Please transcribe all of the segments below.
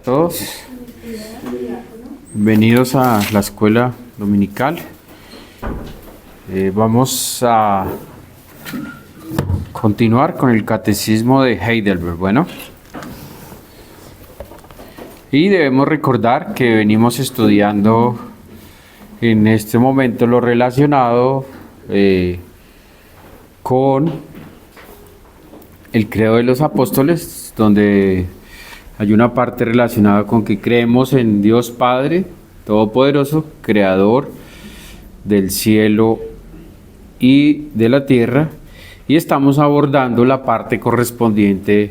Todos bienvenidos a la escuela dominical. Vamos a continuar con el catecismo de Heidelberg. Bueno, y debemos recordar que venimos estudiando en este momento lo relacionado con el credo de los apóstoles, donde hay una parte relacionada con que creemos en Dios Padre Todopoderoso, Creador del cielo y de la tierra, y estamos abordando la parte correspondiente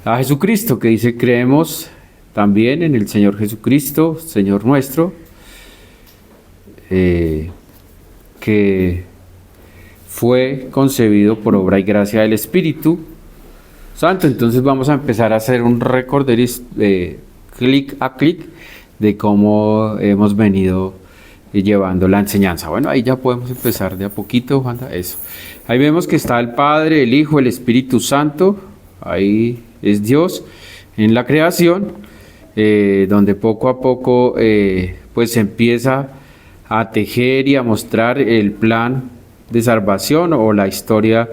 a Jesucristo, que dice: creemos también en el Señor Jesucristo, Señor nuestro, que fue concebido por obra y gracia del Espíritu Santo. Entonces vamos a empezar a hacer un recorderis clic a clic de cómo hemos venido llevando la enseñanza. Bueno, ahí ya podemos empezar de a poquito, Juan. Eso. Ahí vemos que está el Padre, el Hijo, el Espíritu Santo. Ahí es Dios en la creación, donde poco a poco pues se empieza a tejer y a mostrar el plan de salvación o la historia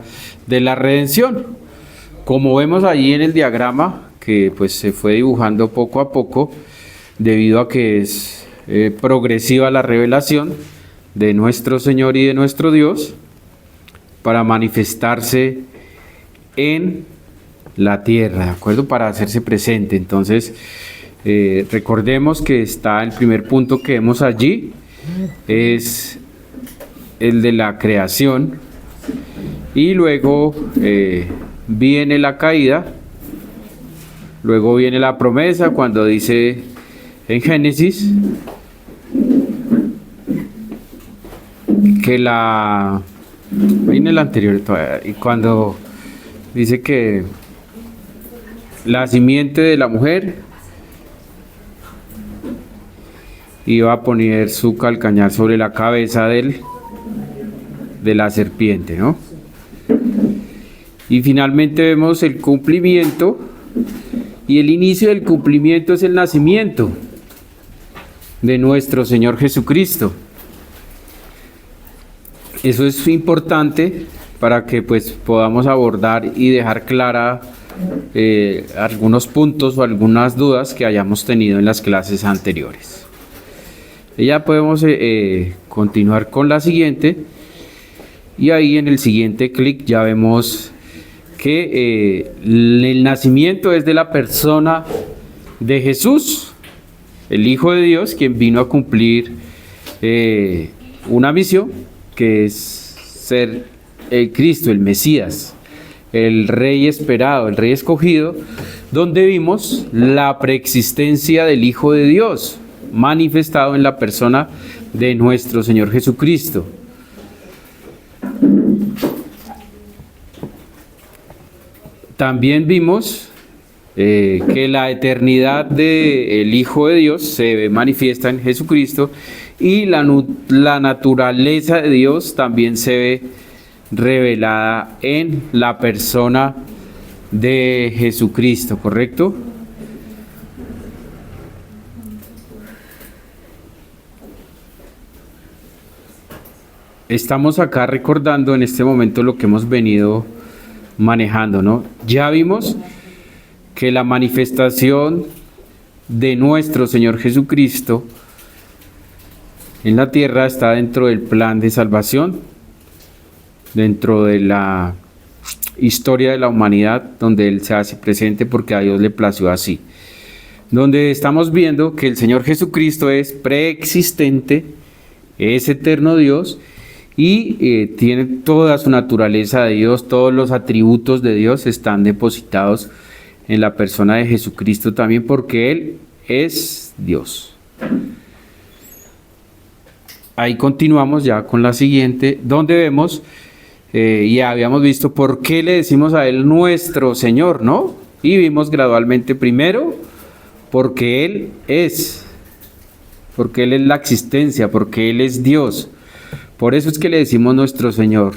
de la redención. Como vemos ahí en el diagrama, que pues se fue dibujando poco a poco, debido a que es progresiva la revelación de nuestro Señor y de nuestro Dios para manifestarse en la tierra, ¿de acuerdo? Para hacerse presente. Entonces, recordemos que está el primer punto que vemos allí, es el de la creación, y luego viene la caída, luego viene la promesa cuando dice en Génesis que viene el anterior todavía, y cuando dice que la simiente de la mujer iba a poner su calcañar sobre la cabeza de la serpiente, ¿no? Y finalmente vemos el cumplimiento, y el inicio del cumplimiento es el nacimiento de nuestro Señor Jesucristo. Eso es importante para que pues podamos abordar y dejar clara algunos puntos o algunas dudas que hayamos tenido en las clases anteriores. Ya podemos continuar con la siguiente, y ahí en el siguiente clic ya vemos que el nacimiento es de la persona de Jesús, el Hijo de Dios, quien vino a cumplir una misión, que es ser el Cristo, el Mesías, el Rey esperado, el Rey escogido, donde vimos la preexistencia del Hijo de Dios, manifestado en la persona de nuestro Señor Jesucristo. También vimos que la eternidad del Hijo de Dios se manifiesta en Jesucristo, y la naturaleza de Dios también se ve revelada en la persona de Jesucristo, ¿correcto? Estamos acá recordando en este momento lo que hemos venido manejando, ¿no? Ya vimos que la manifestación de nuestro Señor Jesucristo en la tierra está dentro del plan de salvación, dentro de la historia de la humanidad, donde Él se hace presente porque a Dios le plació así. Donde estamos viendo que el Señor Jesucristo es preexistente, es eterno Dios, y tiene toda su naturaleza de Dios, todos los atributos de Dios están depositados en la persona de Jesucristo también, porque Él es Dios. Ahí continuamos ya con la siguiente, donde vemos, ya habíamos visto por qué le decimos a Él nuestro Señor, ¿no? Y vimos gradualmente primero, porque Él es la existencia, porque Él es Dios. Por eso es que le decimos nuestro Señor.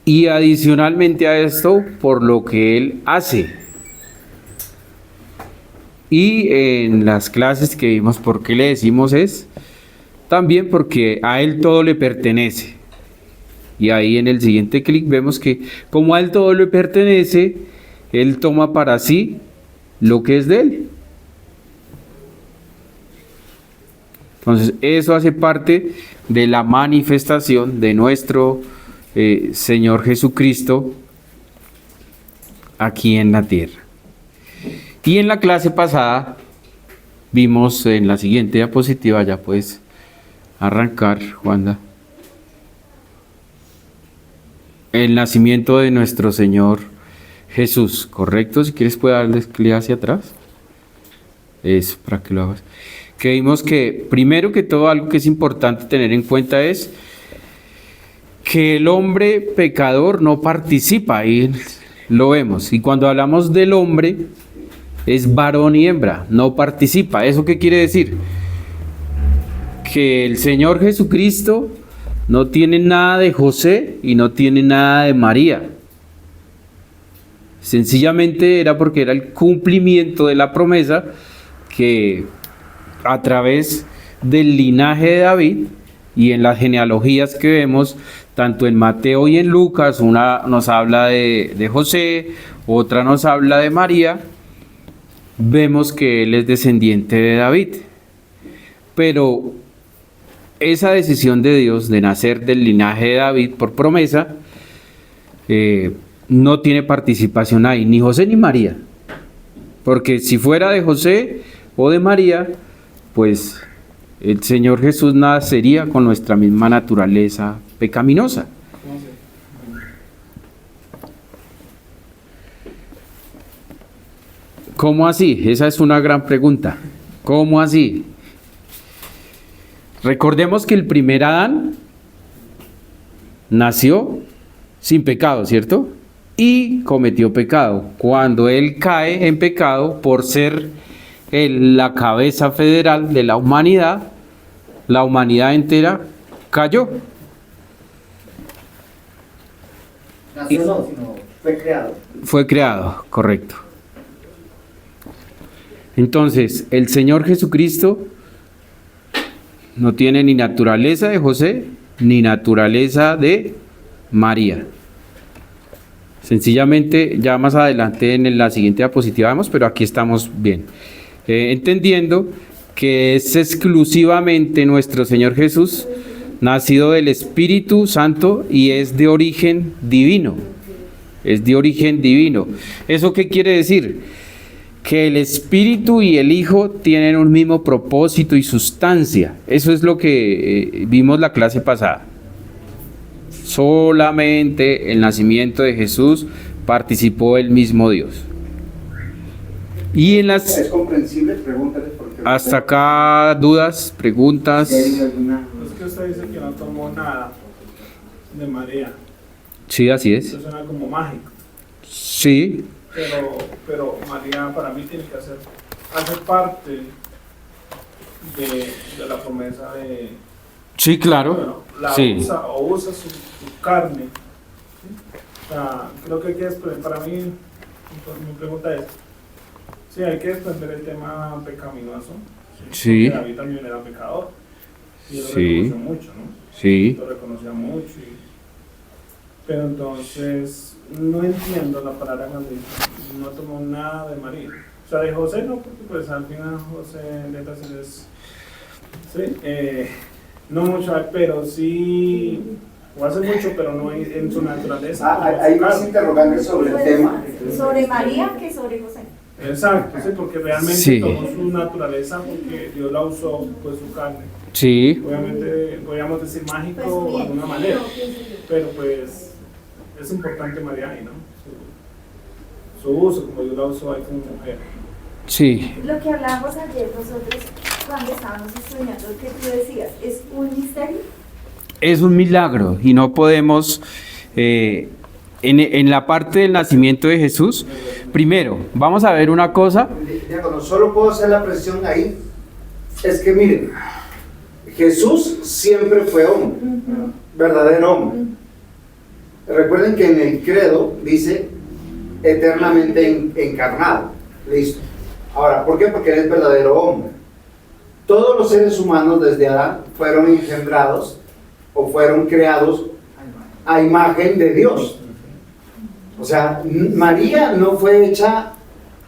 Y adicionalmente a esto, por lo que Él hace. Y en las clases que vimos, ¿por qué le decimos es? También porque a Él todo le pertenece. Y ahí en el siguiente clic vemos que como a Él todo le pertenece, Él toma para sí lo que es de Él. Entonces, eso hace parte de la manifestación de nuestro Señor Jesucristo aquí en la tierra. Y en la clase pasada vimos en la siguiente diapositiva, ya puedes arrancar, Juanda, el nacimiento de nuestro Señor Jesús, ¿correcto? Si quieres puedes darle clic hacia atrás. Eso, para que lo hagas. Que vimos que, primero que todo, algo que es importante tener en cuenta es que el hombre pecador no participa, ahí lo vemos. Y cuando hablamos del hombre, es varón y hembra, no participa. ¿Eso qué quiere decir? Que el Señor Jesucristo no tiene nada de José y no tiene nada de María. Sencillamente era porque era el cumplimiento de la promesa que a través del linaje de David y en las genealogías que vemos, tanto en Mateo y en Lucas, una nos habla de José, otra nos habla de María, vemos que él es descendiente de David. Pero esa decisión de Dios de nacer del linaje de David por promesa, no tiene participación ahí, ni José ni María. Porque si fuera de José o de María, pues el Señor Jesús nacería con nuestra misma naturaleza pecaminosa. ¿Cómo así? Esa es una gran pregunta. ¿Cómo así? Recordemos que el primer Adán nació sin pecado, ¿cierto? Y cometió pecado. Cuando él cae en pecado por ser la cabeza federal de la humanidad entera cayó. Nació no, sino fue creado. Fue creado, correcto. Entonces, el Señor Jesucristo no tiene ni naturaleza de José, ni naturaleza de María. Sencillamente, ya más adelante en la siguiente diapositiva vemos, pero aquí estamos bien. Entendiendo que es exclusivamente nuestro Señor Jesús, nacido del Espíritu Santo y es de origen divino. Es de origen divino. ¿Eso qué quiere decir? Que el Espíritu y el Hijo tienen un mismo propósito y sustancia. Eso es lo que vimos la clase pasada. Solamente el nacimiento de Jesús participó el mismo Dios. Y en las... ¿Es comprensible? Pregúntale porque... Hasta acá, dudas, preguntas. Es que usted dice que no tomó nada de María. Sí, así es. Eso suena como mágico. Sí. Pero María para mí tiene que hacer parte de la promesa de... Sí, claro. Bueno, la sí. usa su carne. ¿Sí? O sea, creo que hay que desprender, para mí, mi pregunta es, sí, hay que desprender el tema pecaminoso. Sí. Porque David también era pecador. Y él lo Sí. reconoció mucho, ¿no? Sí. Lo reconocía mucho. Pero entonces, no entiendo la palabra cuando dice, no tomó nada de María. O sea, de José no, porque pues al final José letras es... Sí, no mucho, pero sí, o hace mucho, pero no en su naturaleza. Hay más interrogantes sobre el tema. Sobre María que sobre José. Exacto, sí, porque realmente Sí. tomó su naturaleza porque Dios la usó, pues su carne. Sí. Obviamente, podríamos decir mágico Pues de alguna manera, bien. pero pues es importante María ahí, ¿no? Su uso, como Dios la usó ahí como mujer. Sí. Lo que hablábamos ayer nosotros cuando estábamos estudiando, que tú decías, ¿es un misterio? Es un milagro y no podemos, en la parte del nacimiento de Jesús, primero, vamos a ver una cosa. Diácono, solo puedo hacer la presión ahí. Es que miren, Jesús siempre fue hombre, verdadero hombre. Recuerden que en el credo dice eternamente encarnado. Listo. Ahora, ¿por qué? Porque Él es verdadero hombre. Todos los seres humanos desde Adán fueron engendrados o fueron creados a imagen de Dios. O sea, María no fue hecha,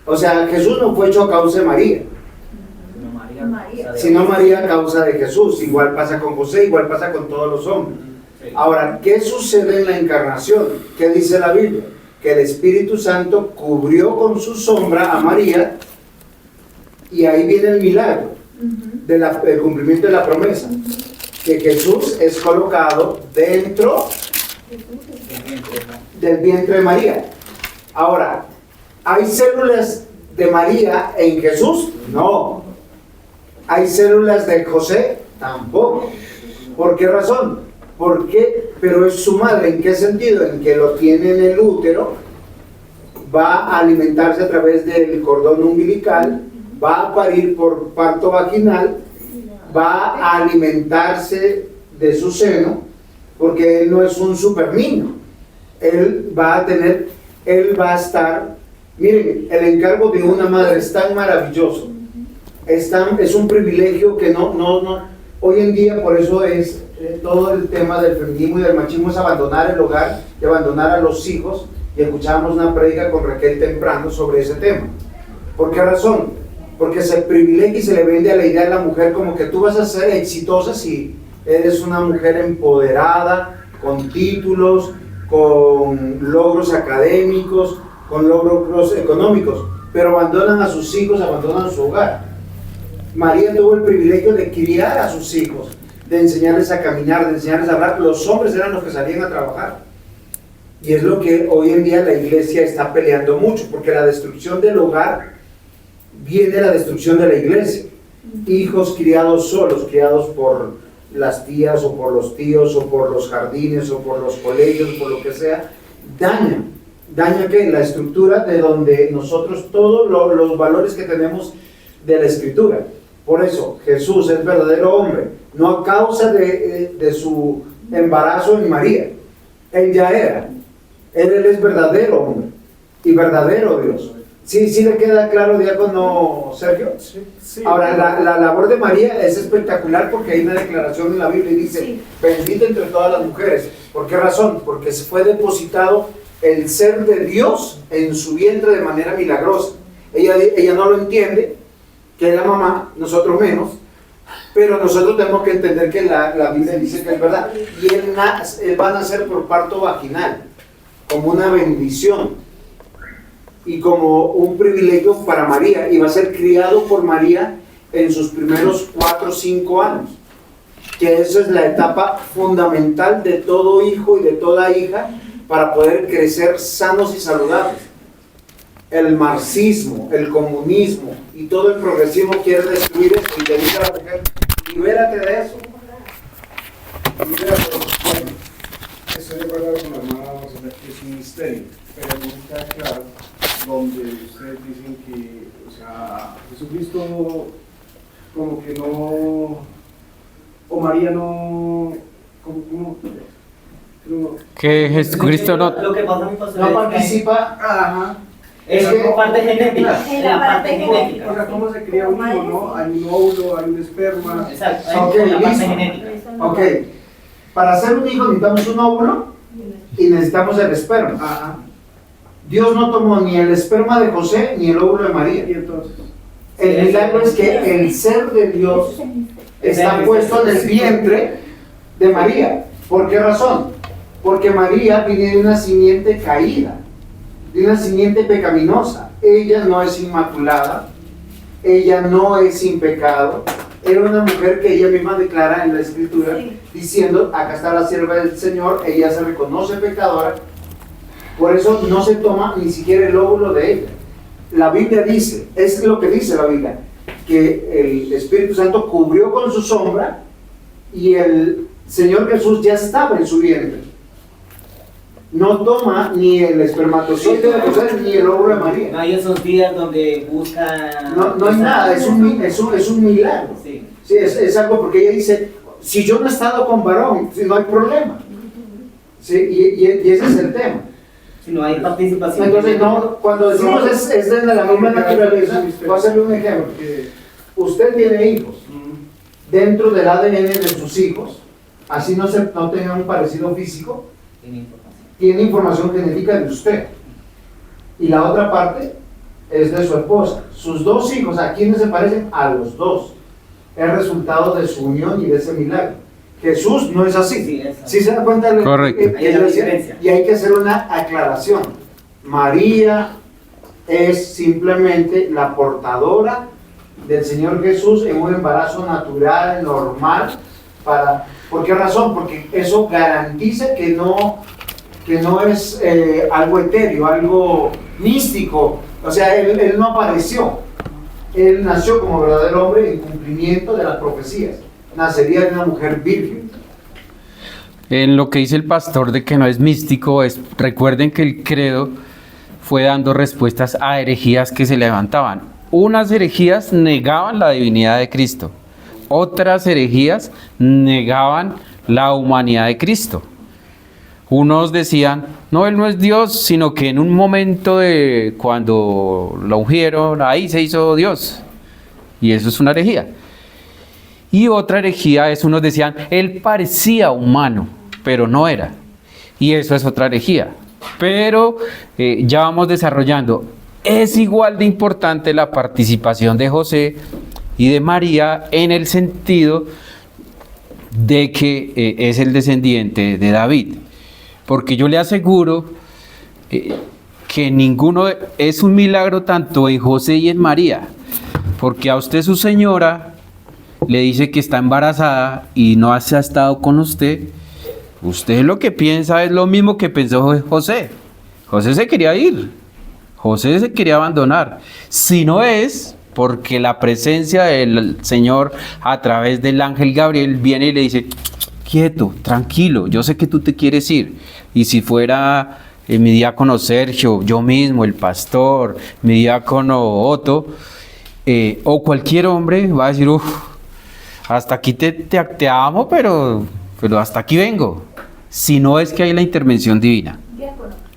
o sea, Jesús no fue hecho a causa de María, sino María a causa de Jesús. Igual pasa con José, igual pasa con todos los hombres. Ahora, ¿qué sucede en la encarnación? ¿Qué dice la Biblia? Que el Espíritu Santo cubrió con su sombra a María, y ahí viene el milagro del cumplimiento de la promesa, que Jesús es colocado dentro del vientre de María. Ahora, ¿hay células de María en Jesús? No. ¿Hay células de José? Tampoco. ¿Por qué razón? Porque, pero es su madre. ¿En qué sentido? En que lo tiene en el útero, va a alimentarse a través del cordón umbilical, va a parir por parto vaginal, va a alimentarse de su seno, porque él no es un super niño. Él va a estar, miren, el encargo de una madre es tan maravilloso, es un privilegio que no, hoy en día, por eso es todo el tema del feminismo y del machismo, es abandonar el hogar y abandonar a los hijos, y escuchábamos una prédica con Raquel temprano sobre ese tema. ¿Por qué razón? Porque se privilegia y se le vende a la idea de la mujer como que tú vas a ser exitosa si eres una mujer empoderada, con títulos, con logros académicos, con logros económicos, pero abandonan a sus hijos, abandonan su hogar. María tuvo el privilegio de criar a sus hijos, de enseñarles a caminar, de enseñarles a hablar. Los hombres eran los que salían a trabajar. Y es lo que hoy en día la iglesia está peleando mucho, porque la destrucción del hogar viene de la destrucción de la iglesia. Hijos criados solos, criados por las tías o por los tíos o por los jardines o por los colegios, por lo que sea, daña ¿qué? La estructura de donde nosotros todos los valores que tenemos de la escritura. Por eso Jesús es verdadero hombre, no a causa de su embarazo en María. Él ya era. Él es verdadero hombre y verdadero Dios. ¿Sí le queda claro, diácono Sergio? Sí. Ahora, la labor de María es espectacular, porque hay una declaración en la Biblia y dice, bendita entre todas las mujeres. ¿Por qué razón? Porque se fue depositado el ser de Dios en su vientre de manera milagrosa. Ella no lo entiende, que es la mamá, nosotros menos, pero nosotros tenemos que entender que la Biblia dice que es verdad. Y él va a nacer por parto vaginal, como una bendición y como un privilegio para María, y va a ser criado por María en sus primeros 4 o 5 años, que esa es la etapa fundamental de todo hijo y de toda hija para poder crecer sanos y saludables. El marxismo, el comunismo y todo el progresismo quiere destruir esto, y le dice a la mujer, libérate de eso. Bueno, estoy de acuerdo con la hermana, que es un misterio, pero no está claro donde ustedes dicen que, o sea, Jesucristo como que no, o María no, como Que Jesucristo no... Lo que pasa, mi pastor, No es que participa. Ajá. es que- la parte genética. En Es la la parte parte genética. o sea, ¿cómo se cría un hijo, no? Hay un óvulo, hay un esperma. Exacto, Ok, es la parte listo. genética. Ok, para hacer un hijo necesitamos un óvulo y necesitamos el esperma. Ajá. Dios no tomó ni el esperma de José ni el óvulo de María. Y entonces, El milagro es que el ser de Dios está puesto en el vientre de María. ¿Por qué razón? Porque María viene de una simiente caída, de una simiente pecaminosa. Ella no es inmaculada, ella no es sin pecado. Era una mujer que ella misma declara en la escritura, diciendo, acá está la sierva del Señor, ella se reconoce pecadora. Por eso no se toma ni siquiera el óvulo de ella. La Biblia dice, es lo que dice la Biblia, que el Espíritu Santo cubrió con su sombra y el Señor Jesús ya estaba en su vientre. No toma ni el espermatozoide de José ni el óvulo de No María. hay esos días donde buscan. No hay nada, es un milagro. Sí. Sí, es algo, porque ella dice, si yo no he estado con varón, no hay problema. Sí, y ese es el tema. Si no hay participación. Entonces, no, cuando decimos es de la misma naturaleza, voy a hacerle un ejemplo. Usted tiene hijos. Dentro del ADN de sus hijos, así no tenga un parecido físico, tiene información genética de usted. Y la otra parte es de su esposa. Sus dos hijos, ¿a quiénes se parecen? A los dos. Es resultado de su unión y de ese milagro. Jesús no es así. ¿Sí se da cuenta? Correcto. Hay una diferencia. Y hay que hacer una aclaración. María es simplemente la portadora del Señor Jesús en un embarazo natural, normal. ¿Por qué razón? Porque eso garantiza que no es algo etéreo, algo místico. O sea, él no apareció. Él nació como verdadero hombre en cumplimiento de las profecías. Nacería de una mujer virgen. En lo que dice el pastor de que no es místico, recuerden que el credo fue dando respuestas a herejías que se levantaban. Unas herejías negaban la divinidad de Cristo, otras herejías negaban la humanidad de Cristo. Unos decían, no, Él no es Dios, sino que en un momento de cuando lo ungieron, ahí se hizo Dios. Y eso es una herejía. Y otra herejía es, unos decían, Él parecía humano, pero no era. Y eso es otra herejía. Pero ya vamos desarrollando. Es igual de importante la participación de José y de María en el sentido de que es el descendiente de David. Porque yo le aseguro que ninguno es un milagro tanto en José y en María. Porque a usted su señora le dice que está embarazada y no se ha estado con usted. Usted lo que piensa es lo mismo que pensó José. José se quería ir. José se quería abandonar. Si no es porque la presencia del Señor a través del ángel Gabriel viene y le dice, quieto, tranquilo, yo sé que tú te quieres ir. Y si fuera mi diácono Sergio, yo mismo, el pastor, mi diácono Otto, o cualquier hombre va a decir, hasta aquí te amo, pero hasta aquí vengo. Si no es que hay la intervención divina.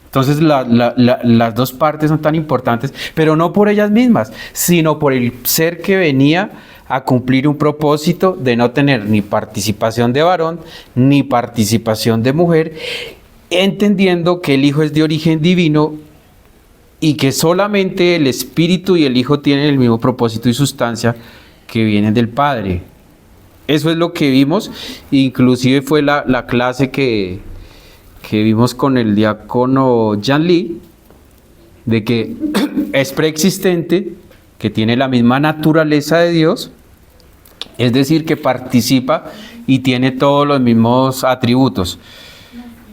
Entonces las dos partes son tan importantes, pero no por ellas mismas, sino por el ser que venía a cumplir un propósito de no tener ni participación de varón, ni participación de mujer, entendiendo que el Hijo es de origen divino y que solamente el Espíritu y el Hijo tienen el mismo propósito y sustancia que vienen del Padre. Eso es lo que vimos, inclusive fue la clase que vimos con el diácono Jan Lee, de que es preexistente, que tiene la misma naturaleza de Dios, es decir, que participa y tiene todos los mismos atributos.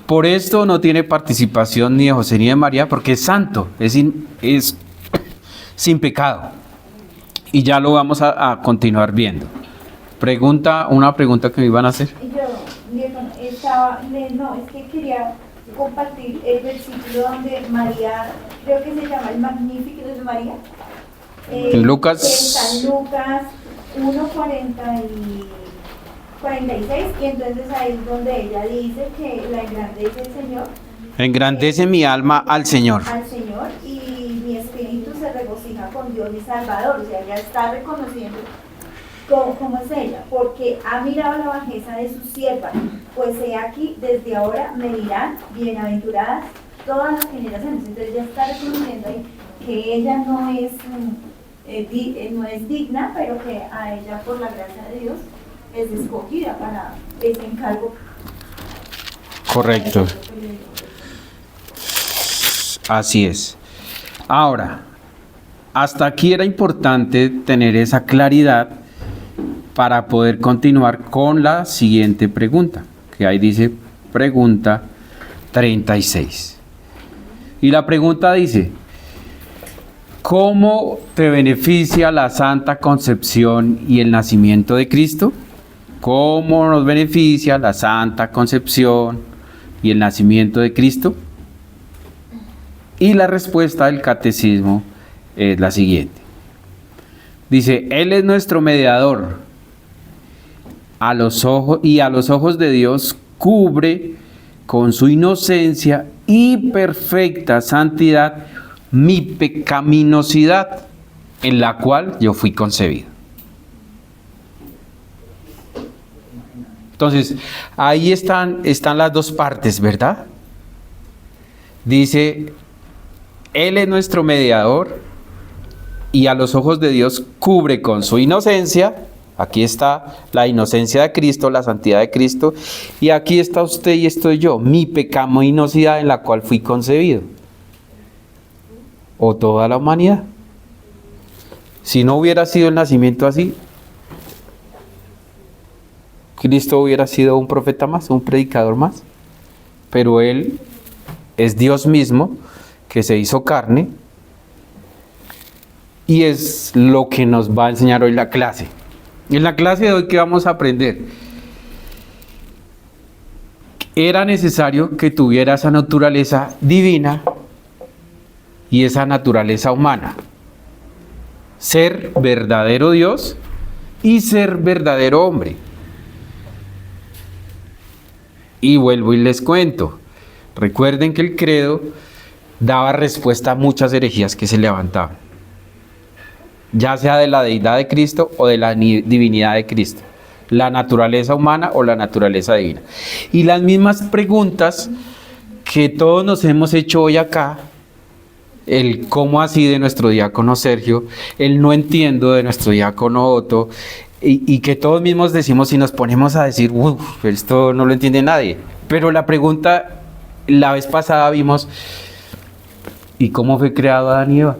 Por esto no tiene participación ni de José ni de María, porque es santo, es sin pecado. Y ya lo vamos a continuar viendo. Una pregunta que me iban a hacer. Es que quería compartir el versículo donde María, creo que se llama el Magnificat de María. En Lucas. Está en Lucas 1:46, y entonces ahí es donde ella dice que la engrandece el Señor. Engrandece mi alma al Señor. Al Señor, y mi espíritu se regocija con Dios mi Salvador. O sea, ella está reconociendo cómo es ella, porque ha mirado la bajeza de su sierva, pues he aquí, desde ahora me dirán bienaventuradas todas las generaciones. Entonces ella está reconociendo ahí que ella no es digna, pero que a ella, por la gracia de Dios, es escogida para ese encargo. Correcto. Así es. Ahora, hasta aquí era importante tener esa claridad para poder continuar con la siguiente pregunta, que ahí dice pregunta 36. Y la pregunta dice, ¿cómo te beneficia la Santa Concepción y el nacimiento de Cristo? ¿Cómo nos beneficia la Santa Concepción y el nacimiento de Cristo? Y la respuesta del catecismo es la siguiente. Dice, Él es nuestro mediador. A los ojos de Dios cubre con su inocencia y perfecta santidad mi pecaminosidad, en la cual yo fui concebido. Entonces, ahí están las dos partes, ¿verdad? Dice, Él es nuestro mediador y a los ojos de Dios cubre con su inocencia. Aquí está la inocencia de Cristo, la santidad de Cristo. Y aquí está usted y estoy yo, mi pecaminosidad en la cual fui concebido. O toda la humanidad. Si no hubiera sido el nacimiento así, Cristo hubiera sido un profeta más, un predicador más. Pero Él es Dios mismo que se hizo carne. Y es lo que nos va a enseñar hoy la clase. En la clase de hoy, ¿qué vamos a aprender? Era necesario que tuviera esa naturaleza divina y esa naturaleza humana. Ser verdadero Dios y ser verdadero hombre. Y vuelvo y les cuento. Recuerden que el credo daba respuesta a muchas herejías que se levantaban, ya sea de la deidad de Cristo o de la divinidad de Cristo, la naturaleza humana o la naturaleza divina. Y las mismas preguntas que todos nos hemos hecho hoy acá, el cómo así de nuestro diácono Sergio, el no entiendo de nuestro diácono Otto, y que todos mismos decimos y nos ponemos a decir, esto no lo entiende nadie. Pero la pregunta, la vez pasada vimos, ¿y cómo fue creado Adán y Eva?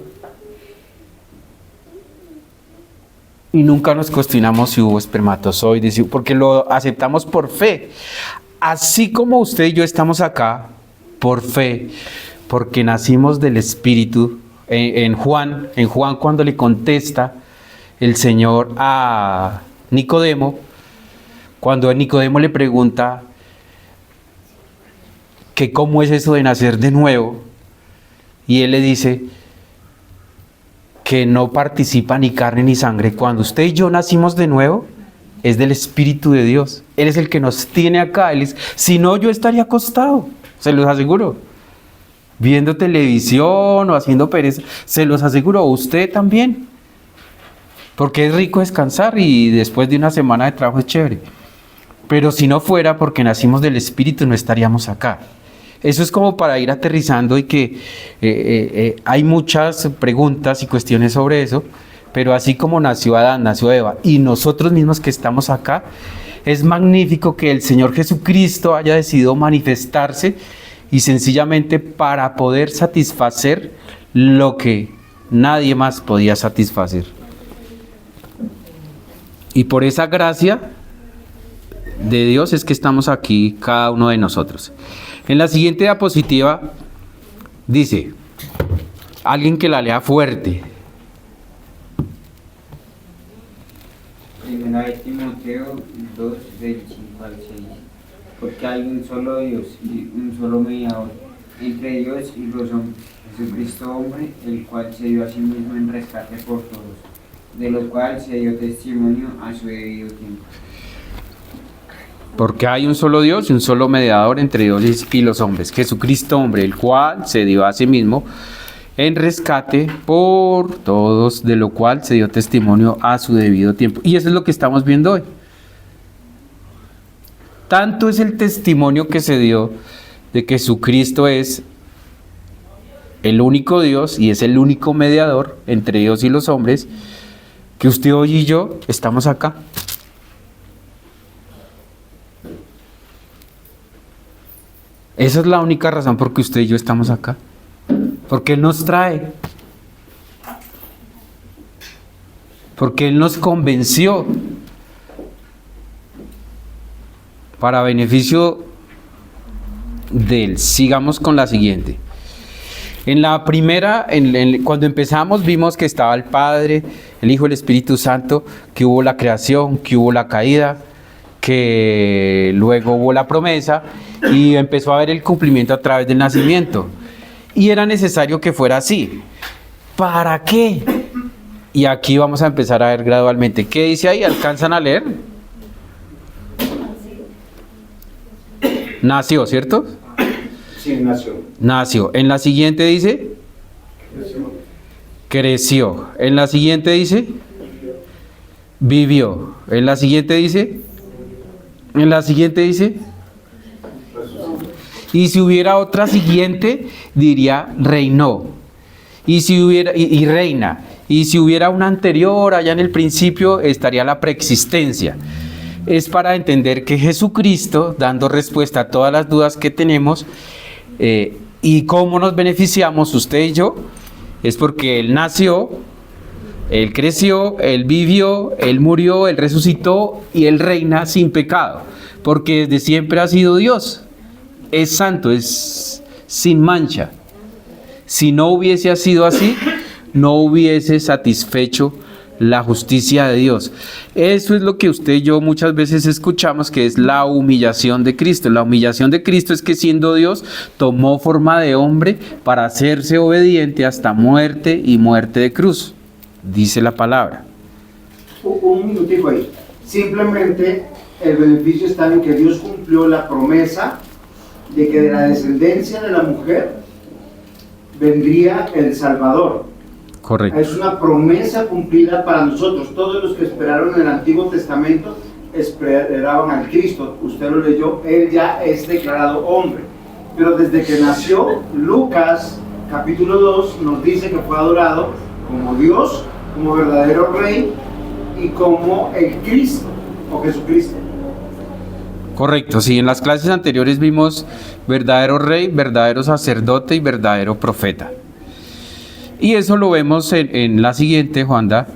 Y nunca nos cuestionamos si hubo espermatozoides, porque lo aceptamos por fe. Así como usted y yo estamos acá por fe, porque nacimos del Espíritu. En Juan cuando le contesta el Señor a Nicodemo, cuando Nicodemo le pregunta que cómo es eso de nacer de nuevo, y él le dice que no participa ni carne ni sangre. Cuando usted y yo nacimos de nuevo, es del Espíritu de Dios. Él es el que nos tiene acá. Si no, yo estaría acostado, se los aseguro, viendo televisión o haciendo pereza, se los aseguro, usted también. Porque es rico descansar y después de una semana de trabajo es chévere. Pero si no fuera porque nacimos del Espíritu, no estaríamos acá. Eso es como para ir aterrizando, y que hay muchas preguntas y cuestiones sobre eso, pero así como nació Adán, nació Eva, y nosotros mismos que estamos acá, es magnífico que el Señor Jesucristo haya decidido manifestarse y sencillamente para poder satisfacer lo que nadie más podía satisfacer. Y por esa gracia de Dios es que estamos aquí cada uno de nosotros. En la siguiente diapositiva dice, alguien que la lea fuerte. Primera de Timoteo 2, del 5 al 6. Porque hay un solo Dios y un solo mediador entre Dios y los hombres, Jesucristo hombre, el cual se dio a sí mismo en rescate por todos, de lo cual se dio testimonio a su debido tiempo. Porque hay un solo Dios y un solo mediador entre Dios y los hombres, Jesucristo hombre, el cual se dio a sí mismo en rescate por todos, de lo cual se dio testimonio a su debido tiempo. Y eso es lo que estamos viendo hoy. Tanto es el testimonio que se dio de que Jesucristo es el único Dios y es el único mediador entre Dios y los hombres, que usted hoy y yo estamos acá. Esa es la única razón por que usted y yo estamos acá. Porque Él nos trae. Porque Él nos convenció para beneficio de Él. Sigamos con la siguiente. En la primera, cuando empezamos, vimos que estaba el Padre, el Hijo, el Espíritu Santo, que hubo la creación, que hubo la caída, que luego hubo la promesa y empezó a haber el cumplimiento a través del nacimiento. Y era necesario que fuera así. ¿Para qué? Y aquí vamos a empezar a ver gradualmente. ¿Qué dice ahí? ¿Alcanzan a leer? Nació, ¿cierto? Sí, nació. Nació. En la siguiente dice, creció. En la siguiente dice, vivió. En la siguiente dice, en la siguiente dice, y si hubiera otra siguiente, diría reinó. Y si hubiera, y reina. Y si hubiera una anterior, allá en el principio, estaría la preexistencia. Es para entender que Jesucristo, dando respuesta a todas las dudas que tenemos, y cómo nos beneficiamos usted y yo, es porque Él nació, Él creció, Él vivió, Él murió, Él resucitó y Él reina sin pecado, porque desde siempre ha sido Dios. Es santo, es sin mancha. Si no hubiese sido así, no hubiese satisfecho la justicia de Dios. Eso es lo que usted y yo muchas veces escuchamos, que es la humillación de Cristo. La humillación de Cristo es que, siendo Dios, tomó forma de hombre para hacerse obediente hasta muerte y muerte de cruz, dice la palabra. Un minutico ahí. Simplemente el beneficio está en que Dios cumplió la promesa de que de la descendencia de la mujer vendría el Salvador. Correcto. Es una promesa cumplida para nosotros. Todos los que esperaron en el Antiguo Testamento esperaban al Cristo. Usted lo leyó, Él ya es declarado hombre. Pero desde que nació, Lucas capítulo 2 nos dice que fue adorado como Dios, como verdadero Rey y como el Cristo o Jesucristo. Correcto, sí, en las clases anteriores vimos verdadero rey, verdadero sacerdote y verdadero profeta. Y eso lo vemos en la siguiente, Juanda.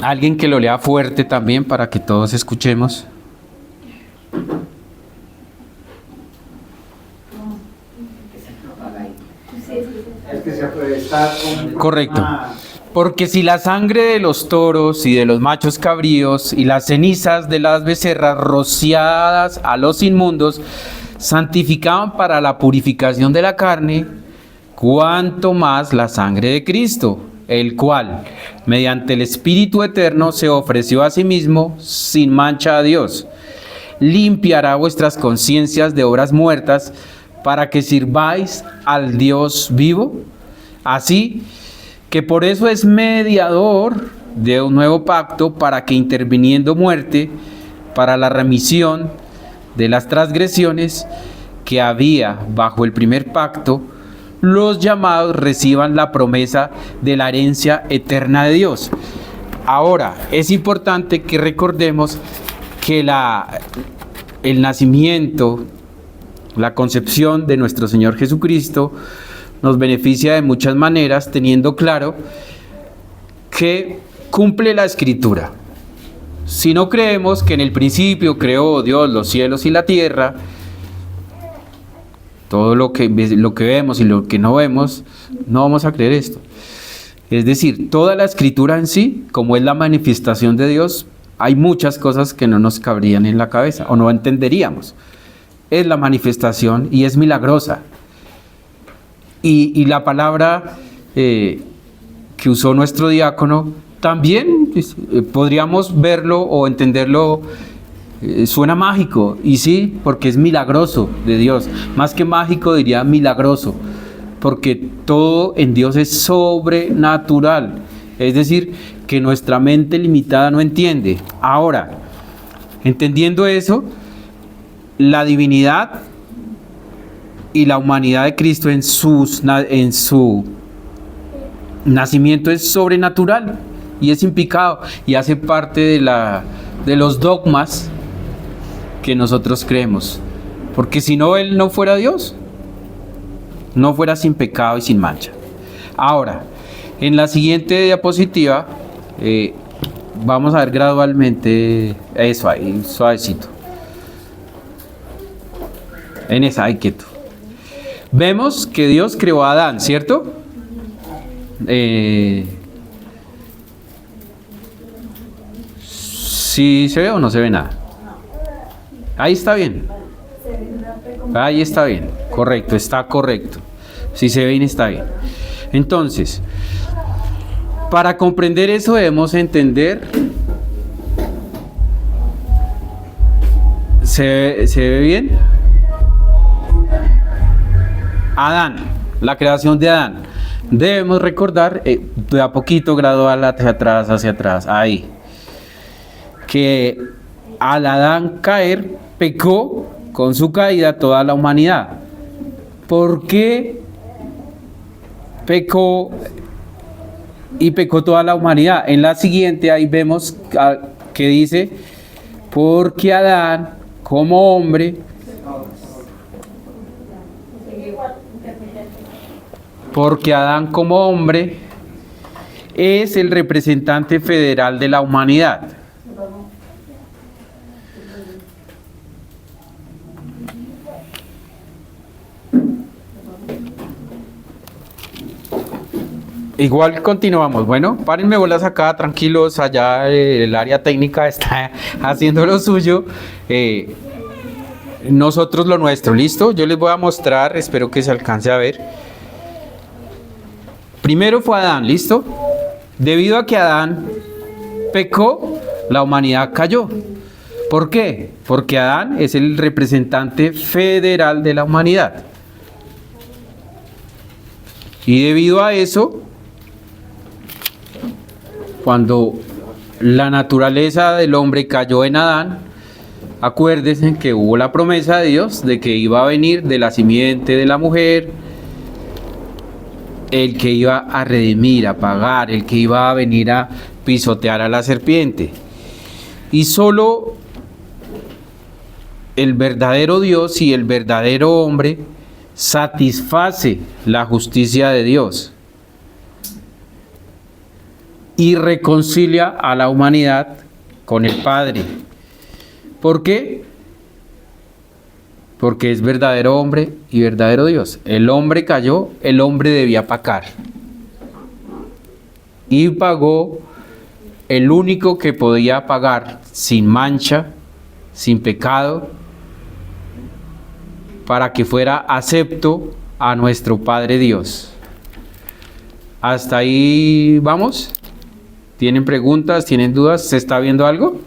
Alguien que lo lea fuerte también para que todos escuchemos. Es que se puede estar con... Correcto. Porque si la sangre de los toros y de los machos cabríos y las cenizas de las becerras rociadas a los inmundos santificaban para la purificación de la carne, cuánto más la sangre de Cristo, el cual, mediante el Espíritu Eterno, se ofreció a sí mismo sin mancha a Dios, limpiará vuestras conciencias de obras muertas para que sirváis al Dios vivo. Así que por eso es mediador de un nuevo pacto, para que, interviniendo muerte para la remisión de las transgresiones que había bajo el primer pacto, los llamados reciban la promesa de la herencia eterna de Dios. Ahora, es importante que recordemos que el nacimiento, la concepción de nuestro Señor Jesucristo nos beneficia de muchas maneras, teniendo claro que cumple la Escritura. Si no creemos que en el principio creó Dios los cielos y la tierra, todo lo que vemos y lo que no vemos, no vamos a creer esto. Es decir, toda la Escritura en sí, como es la manifestación de Dios, hay muchas cosas que no nos cabrían en la cabeza o no entenderíamos. Es la manifestación y es milagrosa. Y la palabra que usó nuestro diácono también podríamos verlo o entenderlo, suena mágico, y sí, porque es milagroso de Dios. Más que mágico, diría milagroso, porque todo en Dios es sobrenatural. Es decir, que nuestra mente limitada no entiende. Ahora, entendiendo eso, la divinidad y la humanidad de Cristo en su nacimiento es sobrenatural y es implicado y hace parte de los dogmas que nosotros creemos. Porque si no, Él no fuera Dios, no fuera sin pecado y sin mancha. Ahora, en la siguiente diapositiva vamos a ver gradualmente eso ahí, suavecito. En esa, ahí quieto. Vemos que Dios creó a Adán, ¿cierto? ¿Sí se ve o no se ve nada? Ahí está bien. Ahí está bien. Correcto, está correcto. Si se ve bien, está bien. Entonces, para comprender eso debemos entender. ¿Se ve bien? Adán, la creación de Adán. Debemos recordar, de a poquito, gradual hacia atrás, ahí, que al Adán caer, pecó con su caída toda la humanidad. ¿Por qué pecó y pecó toda la humanidad? En la siguiente, ahí vemos que dice, porque Adán, como hombre, es el representante federal de la humanidad. Igual continuamos. Bueno, párenme bolas acá, tranquilos, allá el área técnica está haciendo lo suyo. Nosotros lo nuestro, ¿listo? Yo les voy a mostrar, espero que se alcance a ver. Primero fue Adán, ¿listo? Debido a que Adán pecó, la humanidad cayó. ¿Por qué? Porque Adán es el representante federal de la humanidad. Y debido a eso, cuando la naturaleza del hombre cayó en Adán, acuérdense que hubo la promesa de Dios de que iba a venir de la simiente de la mujer, el que iba a redimir, a pagar, el que iba a venir a pisotear a la serpiente. Y solo el verdadero Dios y el verdadero hombre satisface la justicia de Dios y reconcilia a la humanidad con el Padre. ¿Por qué? Porque es verdadero hombre y verdadero Dios. El hombre cayó, el hombre debía pagar. Y pagó el único que podía pagar sin mancha, sin pecado, para que fuera acepto a nuestro Padre Dios. ¿Hasta ahí vamos? ¿Tienen preguntas? ¿Tienen dudas? ¿Se está viendo algo?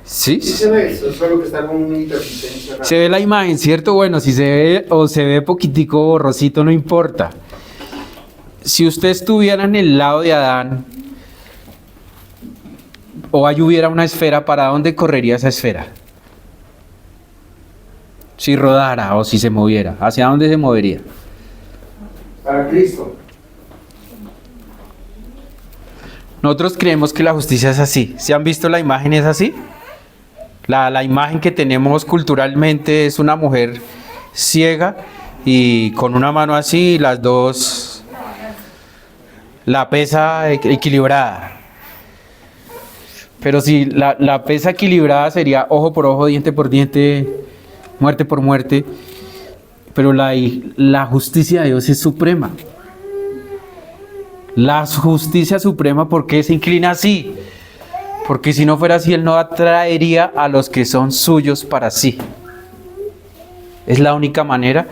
¿Sí? Sí se ve, eso es lo que está con una intermitencia rara. Se ve la imagen, ¿cierto? Bueno, si se ve o se ve poquitico borrosito, no importa. Si usted estuviera en el lado de Adán, o ahí hubiera una esfera, ¿para dónde correría esa esfera? Si rodara o si se moviera, ¿hacia dónde se movería? Para Cristo. Nosotros creemos que la justicia es así. ¿Se han visto la imagen? ¿Es así? La imagen que tenemos culturalmente es una mujer ciega y con una mano así, las dos, la pesa equilibrada. Pero si la pesa equilibrada sería ojo por ojo, diente por diente, muerte por muerte. Pero la justicia de Dios es suprema. La justicia suprema, ¿por qué se inclina así? Porque si no fuera así, Él no atraería a los que son suyos para sí. Es la única manera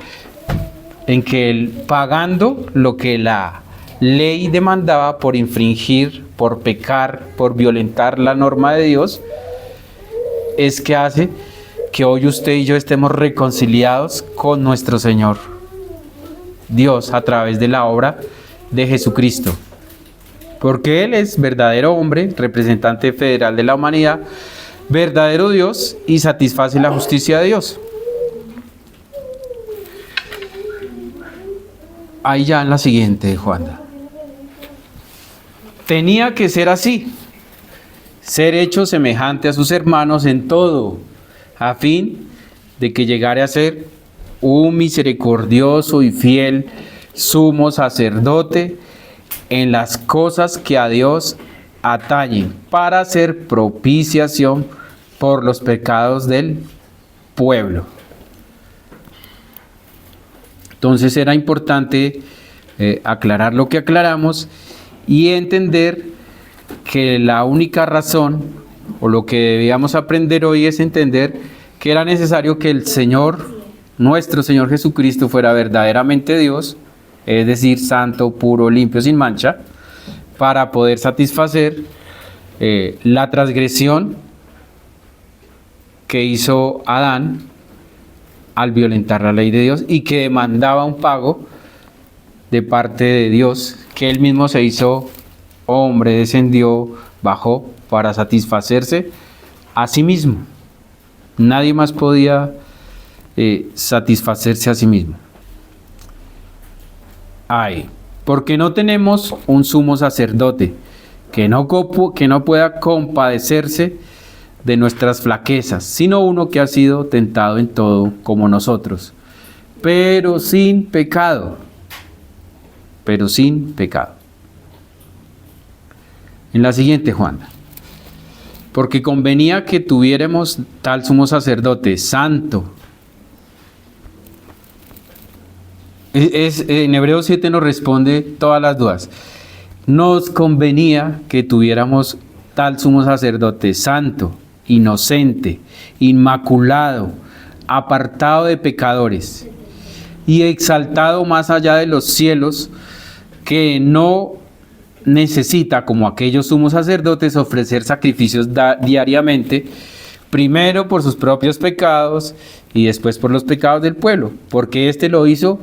en que Él, pagando lo que la ley demandaba por infringir, por pecar, por violentar la norma de Dios, es que hace que hoy usted y yo estemos reconciliados con nuestro Señor Dios a través de la obra de Jesucristo. Porque Él es verdadero hombre, representante federal de la humanidad, verdadero Dios y satisface la justicia de Dios. Ahí ya en la siguiente, Juanda. Tenía que ser así, ser hecho semejante a sus hermanos en todo, a fin de que llegare a ser un misericordioso y fiel sumo sacerdote en las cosas que a Dios atañen, para hacer propiciación por los pecados del pueblo. Entonces era importante aclarar lo que aclaramos y entender que la única razón, o lo que debíamos aprender hoy, es entender que era necesario que el Señor, nuestro Señor Jesucristo, fuera verdaderamente Dios, es decir, santo, puro, limpio, sin mancha, para poder satisfacer la transgresión que hizo Adán al violentar la ley de Dios y que demandaba un pago de parte de Dios, que él mismo se hizo hombre, descendió, bajó para satisfacerse a sí mismo. Nadie más podía satisfacerse a sí mismo. Ay, porque no tenemos un sumo sacerdote que no pueda compadecerse de nuestras flaquezas, sino uno que ha sido tentado en todo como nosotros, pero sin pecado. Pero sin pecado. En la siguiente, Juana. Porque convenía que tuviéramos tal sumo sacerdote santo. En Hebreos 7 nos responde todas las dudas. Nos convenía que tuviéramos tal sumo sacerdote santo, inocente, inmaculado, apartado de pecadores y exaltado más allá de los cielos, que no necesita, como aquellos sumos sacerdotes, ofrecer sacrificios diariamente, primero por sus propios pecados y después por los pecados del pueblo, porque éste lo hizo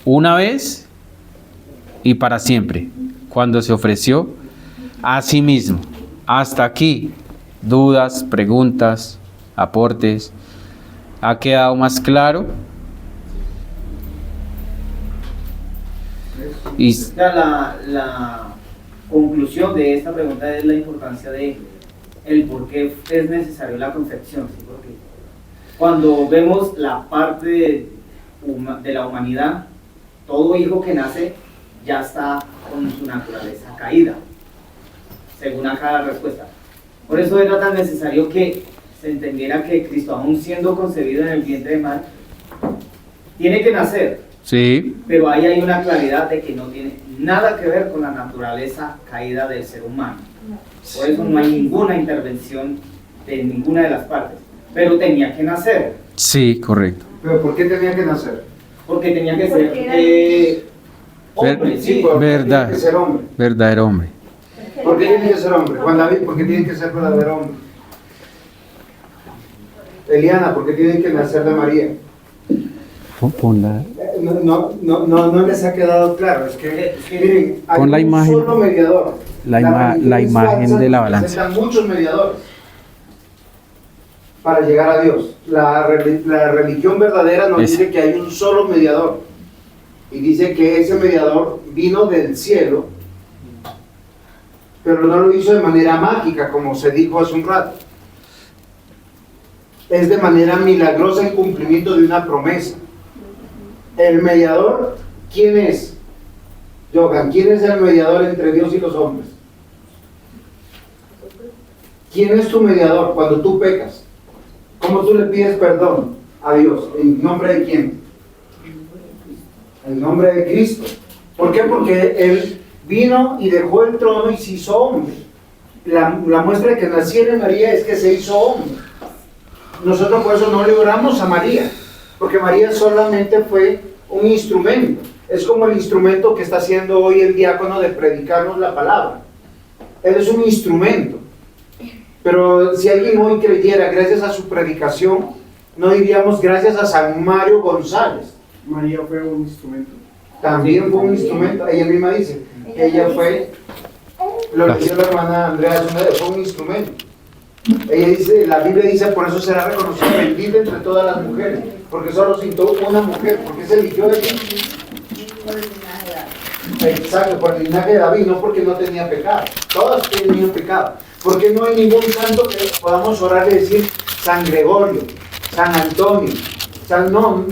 una vez y para siempre, cuando se ofreció a sí mismo. Hasta aquí, dudas, preguntas, aportes. ¿Ha quedado más claro? Y La conclusión de esta pregunta es la importancia de el por qué es necesario la concepción, ¿sí? Porque cuando vemos la parte de la humanidad, todo hijo que nace ya está con su naturaleza caída, según acá la respuesta. Por eso era tan necesario que se entendiera que Cristo, aún siendo concebido en el vientre de María, tiene que nacer. sí, Pero ahí hay una claridad de que no tiene nada que ver con la naturaleza caída del ser humano. Por eso no hay ninguna intervención de ninguna de las partes. Pero tenía que nacer. sí, correcto. ¿Pero por qué tenía que nacer? Porque tenía que Porque ser hombre, sí. ¿Por qué Verdad. tiene que ser hombre? Verdadero hombre. ¿Por qué tiene que ser hombre? Juan David, ¿por qué tiene que ser verdadero hombre? Eliana, ¿por qué tiene que nacer de María? Ponla. No les ha quedado claro. Es que, miren, hay Pon la un imagen. solo mediador. La imagen falsas de la balanza. presentan muchos mediadores para llegar a Dios. La religión verdadera nos dice que hay un solo mediador. Y dice que ese mediador vino del cielo, pero no lo hizo de manera mágica, como se dijo hace un rato. Es de manera milagrosa en cumplimiento de una promesa. El mediador, ¿quién es? Johan, ¿quién es el mediador entre Dios y los hombres? ¿Quién es tu mediador cuando tú pecas? ¿Cómo tú le pides perdón a Dios? ¿En nombre de quién? En nombre de Cristo. ¿Por qué? Porque Él vino y dejó el trono y se hizo hombre. La muestra de que naciera en María es que se hizo hombre. Nosotros por eso no le oramos a María, porque María solamente fue un instrumento. Es como el instrumento que está haciendo hoy el diácono de predicarnos la palabra. Él es un instrumento. Pero si alguien hoy creyera gracias a su predicación, no diríamos gracias a San Mario González. María fue un instrumento. También fue un instrumento. Ella misma dice que ella fue, lo que dice la hermana Andrea, fue un instrumento. Ella dice, la Biblia dice, por eso será reconocida bendita entre todas las mujeres, porque solo citó una mujer, porque se eligió de quién. Exacto, por el linaje de David, no porque no tenía pecado. Todas tenían pecado. Porque no hay ningún santo que podamos orar y decir San Gregorio, San Antonio. No.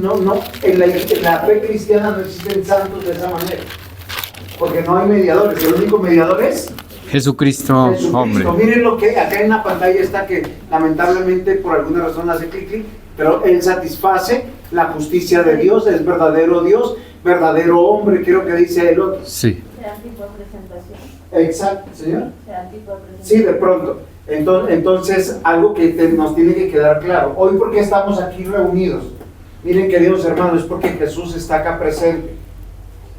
En la fe cristiana no existen santos de esa manera. Porque no hay mediadores. El único mediador es Jesucristo, hombre. Miren lo que acá en la pantalla está, que lamentablemente por alguna razón hace clic, pero Él satisface la justicia de Dios, es verdadero Dios, verdadero hombre, creo que dice el otro. Sí. ¿Será tipo de presentación? Exacto, señor. ¿Será tipo de presentación? Sí, de pronto. Entonces, algo que nos tiene que quedar claro. Hoy, ¿por qué estamos aquí reunidos? Miren, queridos hermanos, es porque Jesús está acá presente.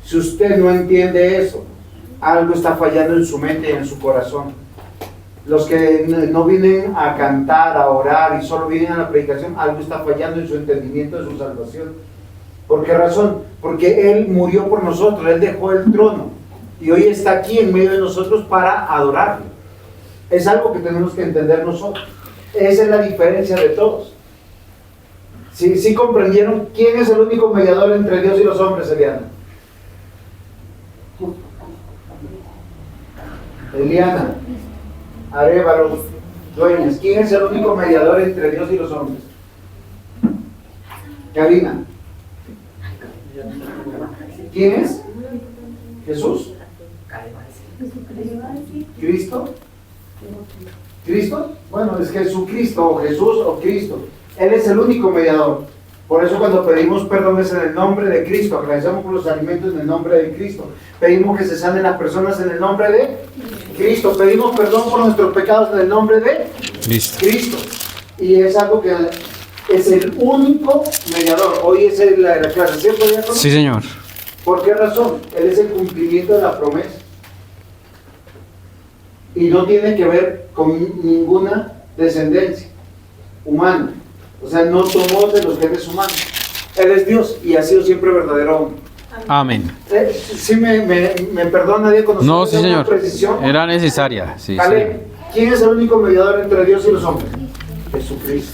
Si usted no entiende eso, algo está fallando en su mente y en su corazón. Los que no vienen a cantar, a orar y solo vienen a la predicación, algo está fallando en su entendimiento de su salvación. ¿Por qué razón? Porque Él murió por nosotros, Él dejó el trono y hoy está aquí en medio de nosotros para adorarlo. Es algo que tenemos que entender nosotros. Esa es la diferencia de todos. ¿Sí comprendieron quién es el único mediador entre Dios y los hombres, Eliana? Eliana, Arévalo, Dueñas, ¿quién es el único mediador entre Dios y los hombres? Karina. ¿Quién es? Jesús. ¿Cristo? ¿Cristo? Bueno, es Jesucristo o Jesús o Cristo. Él es el único mediador. Por eso cuando pedimos perdón es en el nombre de Cristo. Agradecemos por los alimentos en el nombre de Cristo. Pedimos que se sanen las personas en el nombre de Cristo. Pedimos perdón por nuestros pecados en el nombre de Cristo. Y es algo que es el único mediador. Hoy es la clase, ¿cierto, diácono? Sí, señor. ¿Por qué razón? Él es el cumplimiento de la promesa. Y no tiene que ver con ninguna descendencia humana. O sea, no tomó de los genes humanos. Él es Dios y ha sido siempre verdadero hombre. Amén. ¿Sí me perdona, diácono? No, sí, señor. Precisión? Era necesaria. Sí, Caleb, ¿quién es el único mediador entre Dios y los hombres? Jesucristo.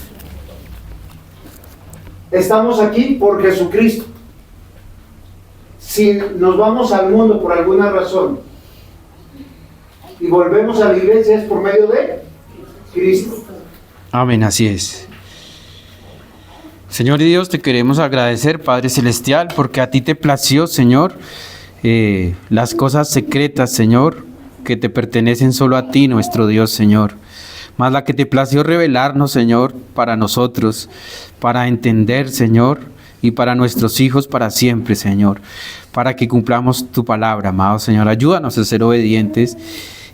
Estamos aquí por Jesucristo. Si nos vamos al mundo por alguna razón y volvemos a la iglesia es por medio de Cristo. Amén, así es. Señor y Dios, te queremos agradecer, Padre Celestial, porque a ti te plació, Señor, las cosas secretas, Señor, que te pertenecen solo a ti, nuestro Dios, Señor. Más la que te plació revelarnos, Señor, para nosotros, para entender, Señor, y para nuestros hijos para siempre, Señor, para que cumplamos tu palabra, amado Señor. Ayúdanos a ser obedientes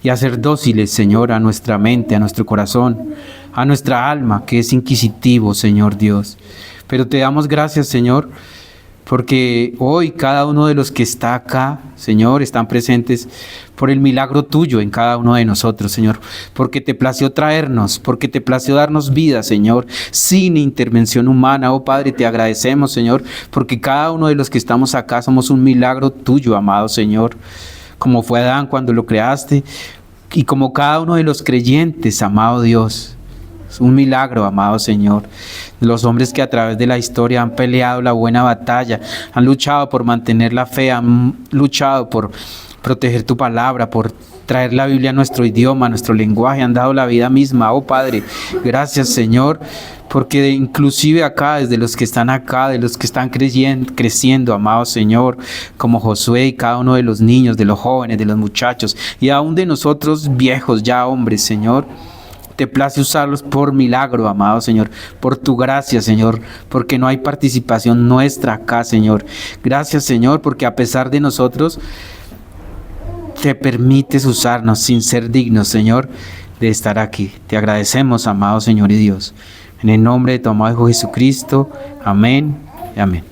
y a ser dóciles, Señor, a nuestra mente, a nuestro corazón, a nuestra alma, que es inquisitivo, Señor Dios. Pero te damos gracias, Señor, porque hoy cada uno de los que está acá, Señor, están presentes por el milagro tuyo en cada uno de nosotros, Señor, porque te plació traernos, porque te plació darnos vida, Señor, sin intervención humana. Oh Padre, te agradecemos, Señor, porque cada uno de los que estamos acá somos un milagro tuyo, amado Señor, como fue Adán cuando lo creaste, y como cada uno de los creyentes, amado Dios. Es un milagro, amado Señor. Los hombres que a través de la historia han peleado la buena batalla, han luchado por mantener la fe, han luchado por proteger tu palabra, por traer la Biblia a nuestro idioma, a nuestro lenguaje, han dado la vida misma. Oh Padre, gracias, Señor, porque inclusive acá, desde los que están acá, de los que están creciendo, amado Señor, como Josué y cada uno de los niños, de los jóvenes, de los muchachos, y aún de nosotros viejos, ya hombres, Señor, te place usarlos por milagro, amado Señor, por tu gracia, Señor, porque no hay participación nuestra acá, Señor. Gracias, Señor, porque a pesar de nosotros, te permites usarnos sin ser dignos, Señor, de estar aquí. Te agradecemos, amado Señor y Dios. En el nombre de tu amado Hijo Jesucristo. Amén y amén.